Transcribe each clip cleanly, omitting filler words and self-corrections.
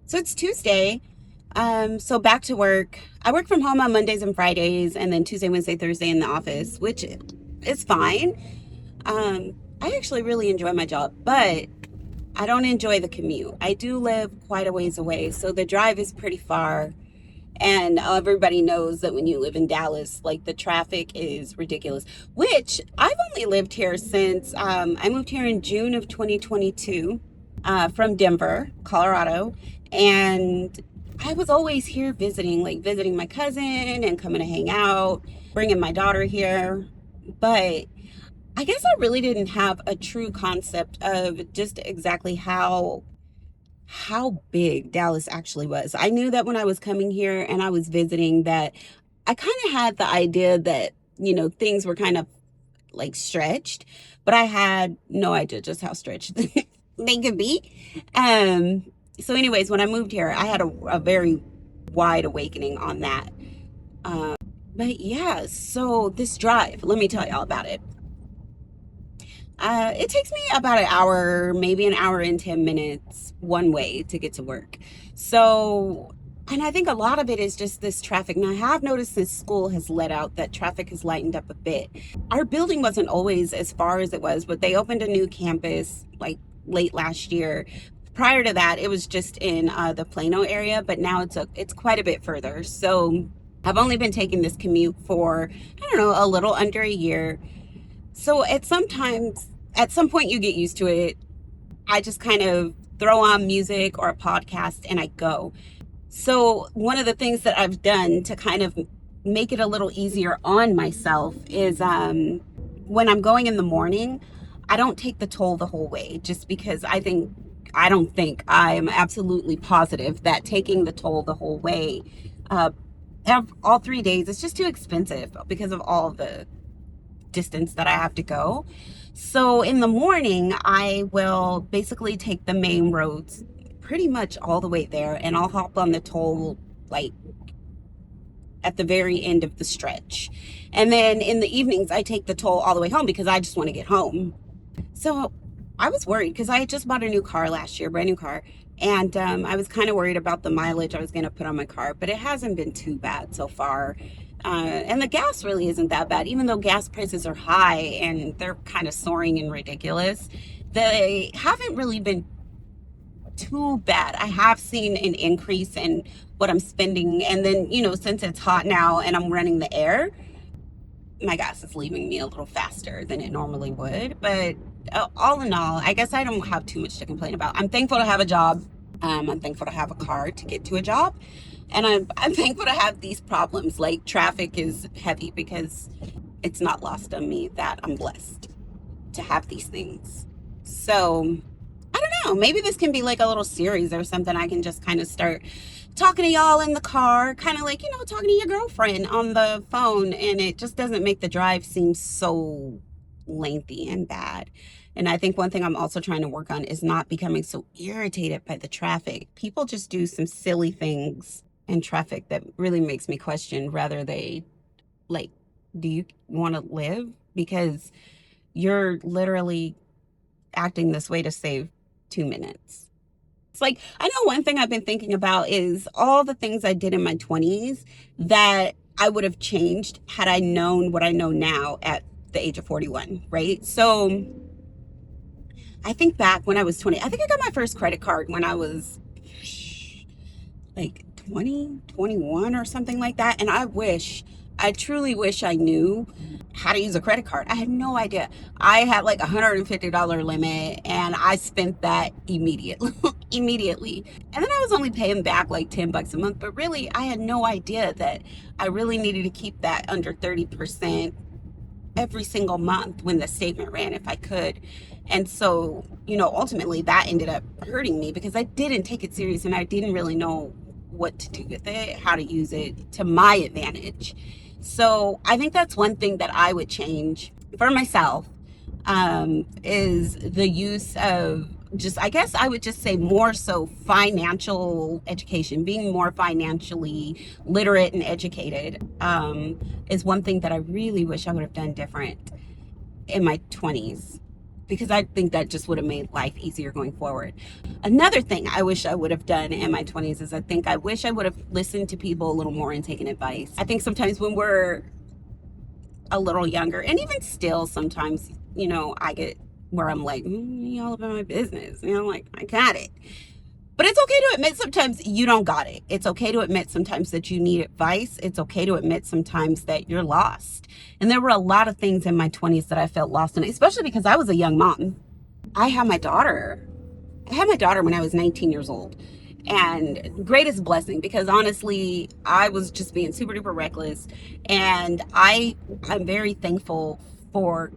So it's Tuesday. So back to work. I work from home on Mondays and Fridays, and then Tuesday, Wednesday, Thursday in the office, which is fine. I actually really enjoy my job, but I don't enjoy the commute. I do live quite a ways away, so the drive is pretty far. And everybody knows that when you live in Dallas, like the traffic is ridiculous. Which I've only lived here since I moved here in June of 2022 from Denver, Colorado. And I was always here visiting, like visiting my cousin and coming to hang out, bringing my daughter here. But I guess I really didn't have a true concept of just exactly how big Dallas actually was. I knew that when I was coming here and I was visiting that I kind of had the idea that, things were kind of like stretched, but I had no idea just how stretched they could be. Um, so anyways, when I moved here, I had a very wide awakening on that. Um, but yeah, so this drive, let me tell y'all about it. It takes me about an hour, maybe an hour and 10 minutes one way to get to work. So, and I think a lot of it is just this traffic. Now, I have noticed since school has let out that traffic has lightened up a bit. Our building wasn't always as far as it was, but they opened a new campus like late last year. Prior to that, it was just in the Plano area, but now it's quite a bit further. So I've only been taking this commute for, I don't know, a little under a year. So at some point you get used to it. I just kind of throw on music or a podcast and I go. So one of the things that I've done to kind of make it a little easier on myself is when I'm going in the morning, I don't take the toll the whole way just because I don't think I'm absolutely positive that taking the toll the whole way uh, all 3 days is just too expensive because of all the distance that I have to go. So in the morning, I will basically take the main roads pretty much all the way there, and I'll hop on the toll like at the very end of the stretch. And then in the evenings, I take the toll all the way home because I just want to get home. So I was worried because I had just bought a new car last year, brand new car. And I was kind of worried about the mileage I was going to put on my car, but it hasn't been too bad so far. And the gas really isn't that bad, even though gas prices are high and they're kind of soaring and ridiculous. They haven't really been too bad. I have seen an increase in what I'm spending. And then, since it's hot now and I'm running the air, my gas is leaving me a little faster than it normally would. But all in all, I guess I don't have too much to complain about. I'm thankful to have a job. I'm thankful to have a car to get to a job. And I'm thankful to have these problems. Like traffic is heavy because it's not lost on me that I'm blessed to have these things. So I don't know. Maybe this can be like a little series or something. I can just kind of start talking to y'all in the car, kind of like, talking to your girlfriend on the phone. And it just doesn't make the drive seem so lengthy and bad. And I think one thing I'm also trying to work on is not becoming so irritated by the traffic. People just do some silly things in traffic that really makes me question whether they like, do you want to live? Because you're literally acting this way to save 2 minutes. It's like, I know one thing I've been thinking about is all the things I did in my 20s that I would have changed had I known what I know now at the age of 41, right? So I think back when I was 20, I think I got my first credit card when I was like 20, 21 or something like that. And I truly wish I knew how to use a credit card. I had no idea. I had like $150 limit and I spent that immediately. Immediately. And then I was only paying back like $10 a month, but really I had no idea that I really needed to keep that under 30% every single month when the statement ran if I could. And so, ultimately that ended up hurting me because I didn't take it serious and I didn't really know what to do with it, how to use it to my advantage. So I think that's one thing that I would change for myself, is the use of just, I guess I would just say more so financial education, being more financially literate and educated, is one thing that I really wish I would have done different in my 20s. because I think that just would have made life easier going forward. Another thing I wish I would have done in my 20s is I wish I would have listened to people a little more and taken advice. I think sometimes when we're a little younger, and even still sometimes, I get where I'm like, you all about my business. I'm like, I got it. But it's okay to admit sometimes you don't got it. It's okay to admit sometimes that you need advice. It's okay to admit sometimes that you're lost. And there were a lot of things in my 20s that I felt lost in, especially because I was a young mom. I had my daughter. I had my daughter when I was 19 years old. And greatest blessing, because honestly, I was just being super duper reckless. And I'm very thankful for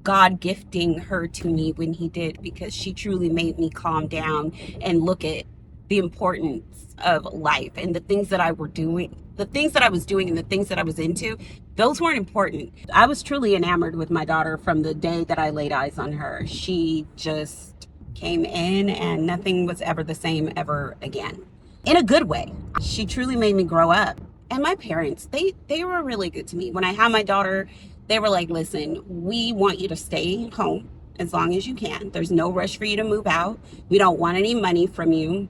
God gifting her to me when he did, because she truly made me calm down and look at the importance of life and the things that I were doing, the things that I was doing and the things that I was into. Those weren't important. I was truly enamored with my daughter from the day that I laid eyes on her. She just came in and nothing was ever the same ever again. In a good way. She truly made me grow up. And my parents, they were really good to me. When I had my daughter, they were like, listen, we want you to stay home as long as you can. There's no rush for you to move out. We don't want any money from you.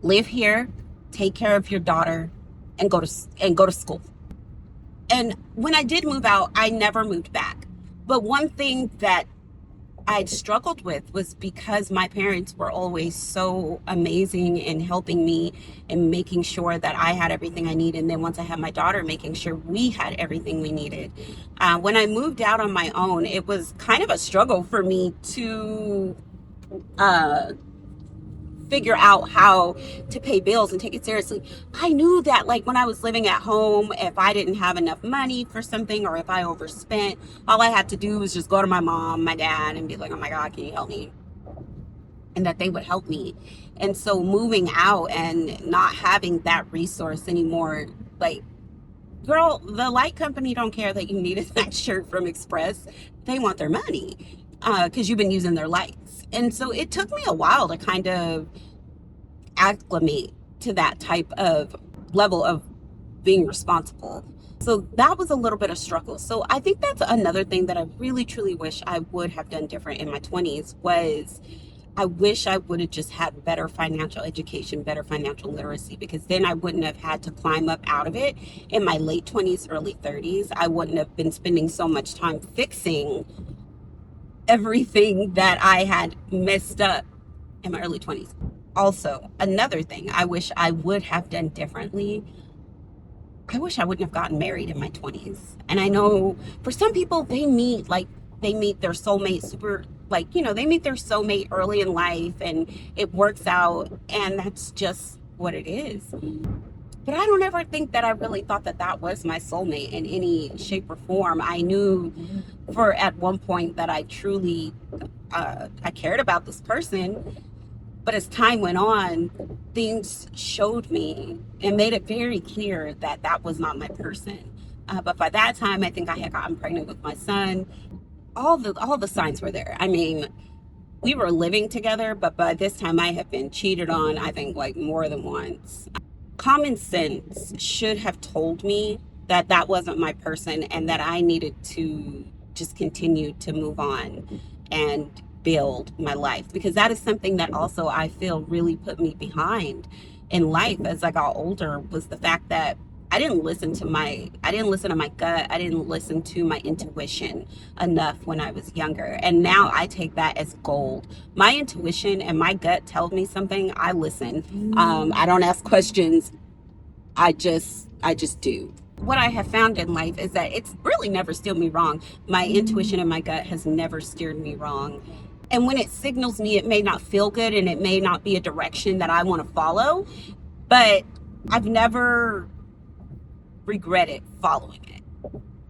Live here, take care of your daughter, and go to school. And when I did move out, I never moved back. But one thing that I'd struggled with was because my parents were always so amazing in helping me and making sure that I had everything I needed. And then once I had my daughter, making sure we had everything we needed. When I moved out on my own, it was kind of a struggle for me to figure out how to pay bills and take it seriously. I knew that, like, when I was living at home, if I didn't have enough money for something or if I overspent, all I had to do was just go to my mom, my dad, and be like, oh my God, can you help me? And that they would help me. And so moving out and not having that resource anymore, like, girl, the light company don't care that you needed that shirt from Express. They want their money because you've been using their lights. And so it took me a while to kind of acclimate to that type of level of being responsible. So that was a little bit of struggle. So I think that's another thing that I really truly wish I would have done different in my 20s was I wish I would have just had better financial education, better financial literacy, because then I wouldn't have had to climb up out of it in my late 20s, early 30s. I wouldn't have been spending so much time fixing everything that I had messed up in my early 20s. Also, another thing I wish I would have done differently, I wish I wouldn't have gotten married in my 20s. And I know for some people, they meet their soulmate they meet their soulmate early in life and it works out, and that's just what it is. But I don't ever think that I really thought that that was my soulmate in any shape or form. I knew for at one point that I truly, I cared about this person. But as time went on, things showed me and made it very clear that that was not my person. But by that time, I think I had gotten pregnant with my son. All the signs were there. I mean, we were living together, but by this time I had been cheated on, I think, like, more than once. Common sense should have told me that that wasn't my person and that I needed to just continue to move on and build my life, because that is something that also I feel really put me behind in life as I got older, was the fact that I didn't listen to my gut. I didn't listen to my intuition enough when I was younger. And now I take that as gold. My intuition and my gut tell me something, I listen. I don't ask questions. I just do. What I have found in life is that it's really never steered me wrong. My intuition and my gut has never steered me wrong. And when it signals me, it may not feel good and it may not be a direction that I want to follow, but I've never regretted following it.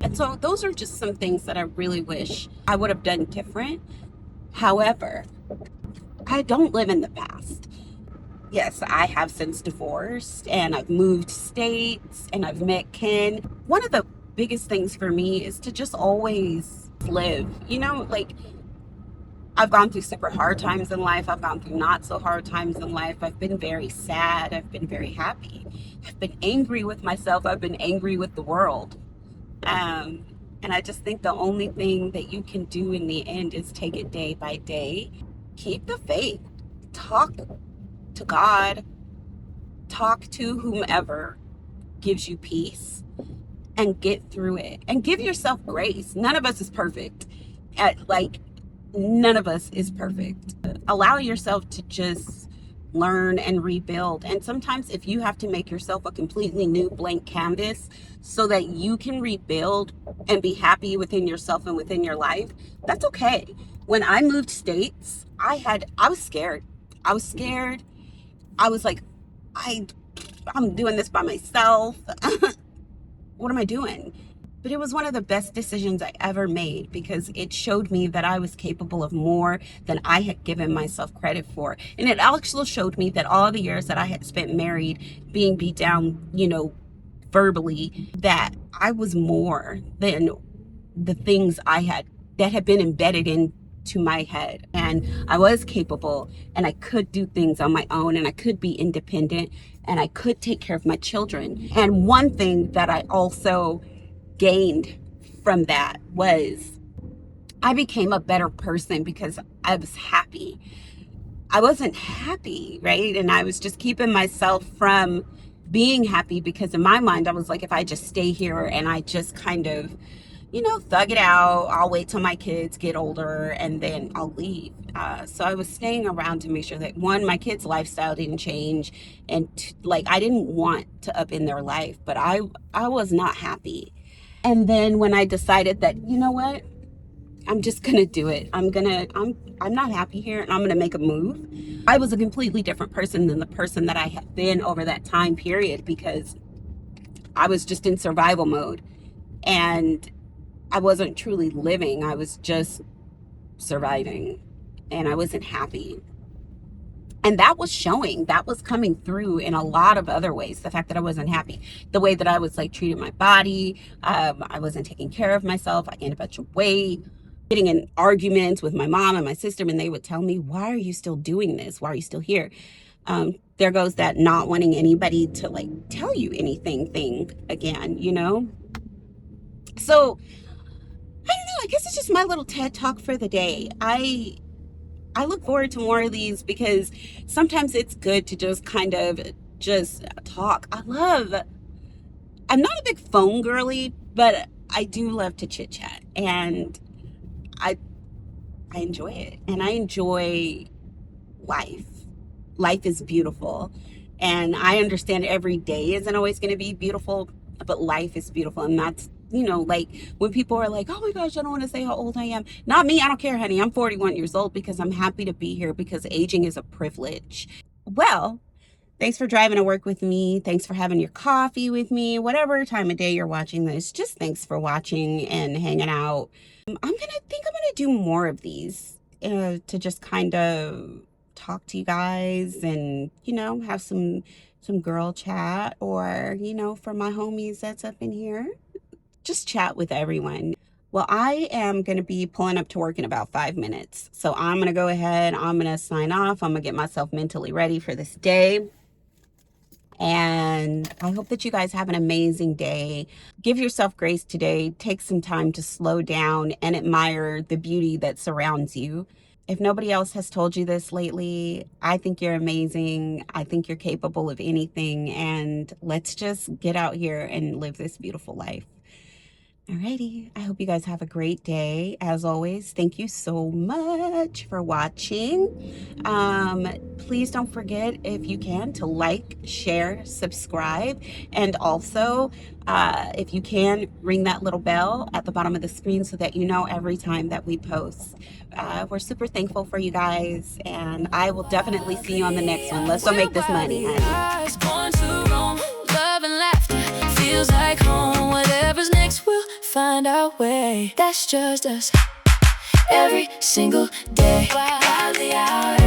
And so those are just some things that I really wish I would have done different. However, I don't live in the past. Yes, I have since divorced and I've moved states and I've met Ken. One of the biggest things for me is to just always live. I've gone through super hard times in life. I've gone through not so hard times in life. I've been very sad. I've been very happy. I've been angry with myself. I've been angry with the world. And And I just think the only thing that you can do in the end is take it day by day. Keep the faith. Talk to God. Talk to whomever gives you peace, and get through it. And give yourself grace. None of us is perfect. None of us is perfect. Allow yourself to just learn and rebuild. And sometimes if you have to make yourself a completely new blank canvas so that you can rebuild and be happy within yourself and within your life, that's okay. When I moved states, I was scared. I was scared. I was like, I'm doing this by myself. What am I doing? But it was one of the best decisions I ever made, because it showed me that I was capable of more than I had given myself credit for. And it also showed me that all the years that I had spent married, being beat down, verbally, that I was more than the things that had been embedded into my head. And I was capable, and I could do things on my own, and I could be independent, and I could take care of my children. And one thing that I also gained from that was I became a better person because I was happy. I wasn't happy, right? And I was just keeping myself from being happy, because in my mind, I was like, if I just stay here and I just kind of, thug it out, I'll wait till my kids get older and then I'll leave. So I was staying around to make sure that, one, my kids' lifestyle didn't change, and I didn't want to upend their life, but I was not happy. And then when I decided that, you know what, I'm just gonna do it. I'm not happy here, and I'm gonna make a move. I was a completely different person than the person that I had been over that time period, because I was just in survival mode, and I wasn't truly living. I was just surviving, and I wasn't happy. And that was showing, that was coming through in a lot of other ways. The fact that I wasn't happy, the way that I was treating my body, I wasn't taking care of myself. I gained a bunch of weight, getting in arguments with my mom and my sister, and they would tell me, why are you still doing this? Why are you still here? There goes that not wanting anybody to tell you anything thing again, So I don't know, I guess it's just my little TED talk for the day. I look forward to more of these, because sometimes it's good to just kind of just talk. I'm not a big phone girly, but I do love to chit chat, and I enjoy it, and I enjoy life. Life is beautiful, and I understand every day isn't always going to be beautiful, but life is beautiful. And that's, when people are like, oh my gosh, I don't want to say how old I am. Not me. I don't care, honey. I'm 41 years old, because I'm happy to be here, because aging is a privilege. Well, thanks for driving to work with me. Thanks for having your coffee with me. Whatever time of day you're watching this, just thanks for watching and hanging out. I'm going to do more of these to just kind of talk to you guys, and, have some girl chat, or, for my homies that's up in here, just chat with everyone. Well, I am going to be pulling up to work in about 5 minutes. So I'm going to go ahead. I'm going to sign off. I'm going to get myself mentally ready for this day. And I hope that you guys have an amazing day. Give yourself grace today. Take some time to slow down and admire the beauty that surrounds you. If nobody else has told you this lately, I think you're amazing. I think you're capable of anything. And let's just get out here and live this beautiful life. Alrighty, I hope you guys have a great day. As always, thank you so much for watching. Please don't forget, if you can, to like, share, subscribe, and also, if you can, ring that little bell at the bottom of the screen so that you know every time that we post. We're super thankful for you guys, and I will definitely see you on the next one. Let's go make this money, honey. Love and laughter feels like home. Whatever's next, we'll find our way. That's just us every single day. By the hour.